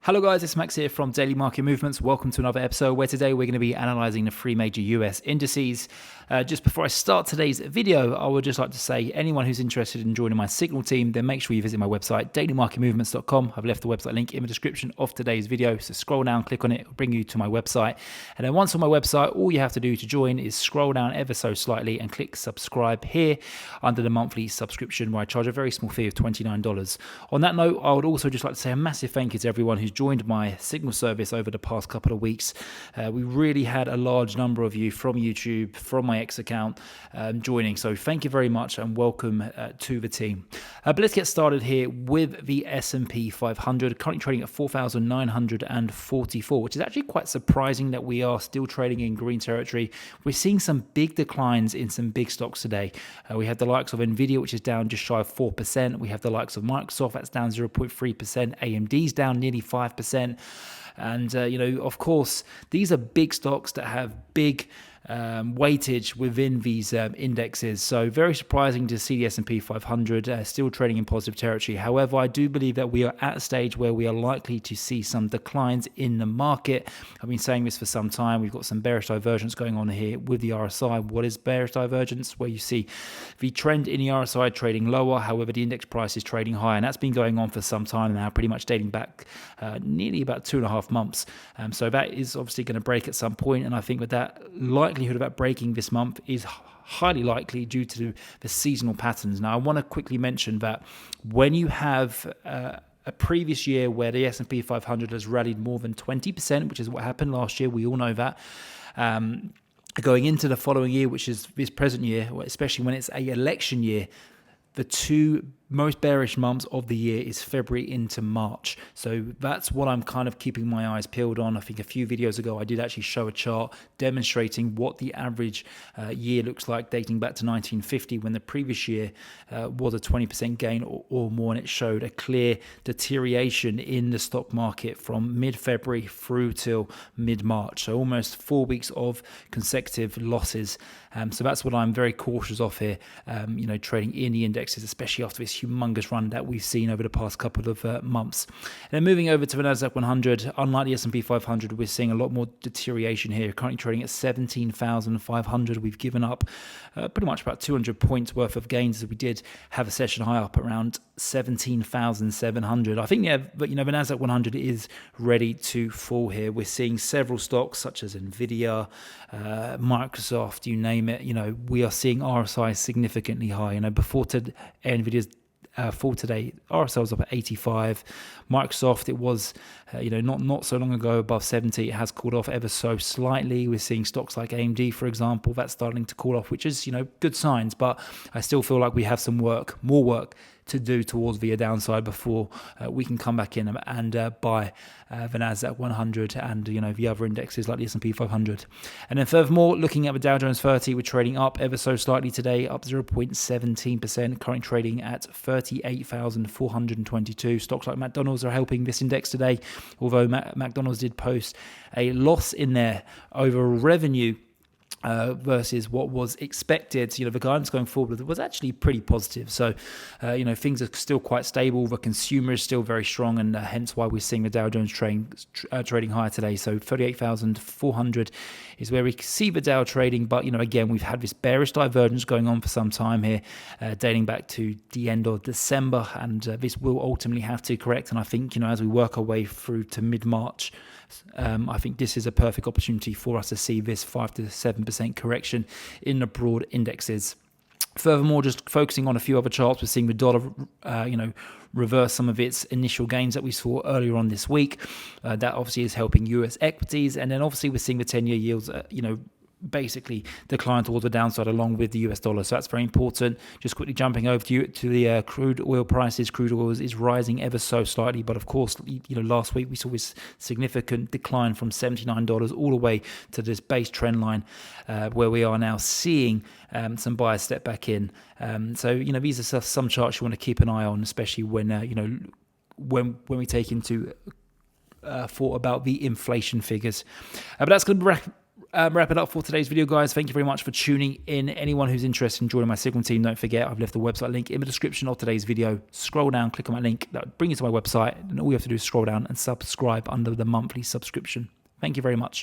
Hello guys, it's Max here from Daily Market Movements. Welcome to another episode where today we're going to be analysing the three major US indices. Just before I start today's video, I would just like to say anyone who's interested in joining my Signal team, then make sure you visit my website, dailymarketmovements.com. I've left the website link in the description of today's video, so scroll down, click on it, it'll bring you to my website. And then once on my website, all you have to do to join is scroll down ever so slightly and click subscribe here under the monthly subscription where I charge a very small fee of $29. On that note, I would also just like to say a massive thank you to everyone who's joined my Signal service over the past couple of weeks. We really had a large number of you from YouTube, from my X account joining, so thank you very much and welcome to the team. But let's get started here with the S&P 500, currently trading at 4,944, which is actually quite surprising that we are still trading in green territory. We're seeing some big declines in some big stocks today. We have the likes of Nvidia, which is down just shy of 4%. We have the likes of Microsoft, that's down 0.3%. AMD's down nearly 5%. And, of course, these are big stocks that have big weightage within these indexes. So very surprising to see the S&P 500 still trading in positive territory. However, I do believe that we are at a stage where we are likely to see some declines in the market. I've been saying this for some time. We've got some bearish divergence going on here with the RSI. What is bearish divergence? Where you see the trend in the RSI trading lower, however, the index price is trading higher. And that's been going on for some time now, pretty much dating back nearly about 2.5 months. So that is obviously going to break at some point, and I think that likelihood of that breaking this month is highly likely due to the seasonal patterns. Now, I want to quickly mention that when you have a previous year where the S&P 500 has rallied more than 20%, which is what happened last year, we all know that. Going into the following year, which is this present year, especially when it's an election year, the two most bearish months of the year is February into March. So that's what I'm kind of keeping my eyes peeled on. I think a few videos ago, I did actually show a chart demonstrating what the average year looks like dating back to 1950 when the previous year was a 20% gain or more, and it showed a clear deterioration in the stock market from mid-February through till mid-March. So almost 4 weeks of consecutive losses. So that's what I'm very cautious of here, trading in the indexes, especially after this humongous run that we've seen over the past couple of months. And then moving over to the Nasdaq100, unlike the S&P 500, we're seeing a lot more deterioration here. Currently trading at 17,500. We've given up pretty much about 200 points worth of gains as we did have a session high up around 17,700. I think, but the Nasdaq100 is ready to fall here. We're seeing several stocks such as Nvidia, Microsoft, you name it. We are seeing RSI significantly high. Before Nvidia's fall today, RSI was up at 85. Microsoft, it was not so long ago above 70. It has cooled off ever so slightly. We're seeing stocks like AMD, for example, that's starting to cool off, which is good signs. But I still feel like we have some more work to do towards the downside before we can come back in and buy the Nasdaq 100 and the other indexes like the S&P 500. And then furthermore, looking at the DowJones30, we're trading up ever so slightly today, up 0.17%, currently trading at 38,422. Stocks like McDonald's are helping this index today, although McDonald's did post a loss in there over revenue versus what was expected. The guidance going forward was actually pretty positive. So, things are still quite stable. The consumer is still very strong, and hence why we're seeing the Dow Jones trading higher today. So 38,400 is where we see the Dow trading. But, again, we've had this bearish divergence going on for some time here, dating back to the end of December. And this will ultimately have to correct. And I think, as we work our way through to mid-March, I think this is a perfect opportunity for us to see this 5 to 7% correction in the broad indexes. Furthermore, just focusing on a few other charts, we're seeing the dollar, reverse some of its initial gains that we saw earlier on this week. That obviously is helping US equities, and then obviously we're seeing the 10-year yields, basically decline towards the downside along with the US dollar. So that's very important. Just quickly jumping over to the crude oil prices. Crude oil is rising ever so slightly, but of course, last week we saw this significant decline from $79 all the way to this base trend line where we are now seeing some buyers step back in. So these are some charts you want to keep an eye on, especially when we take into thought about the inflation figures. But that's going to Wrap it up for today's video, guys. Thank you very much for tuning in. Anyone who's interested in joining my Signal team, don't forget I've left the website link in the description of today's video. Scroll down, click on my link, that will bring you to my website, and all you have to do is scroll down and subscribe under the monthly subscription. Thank you very much.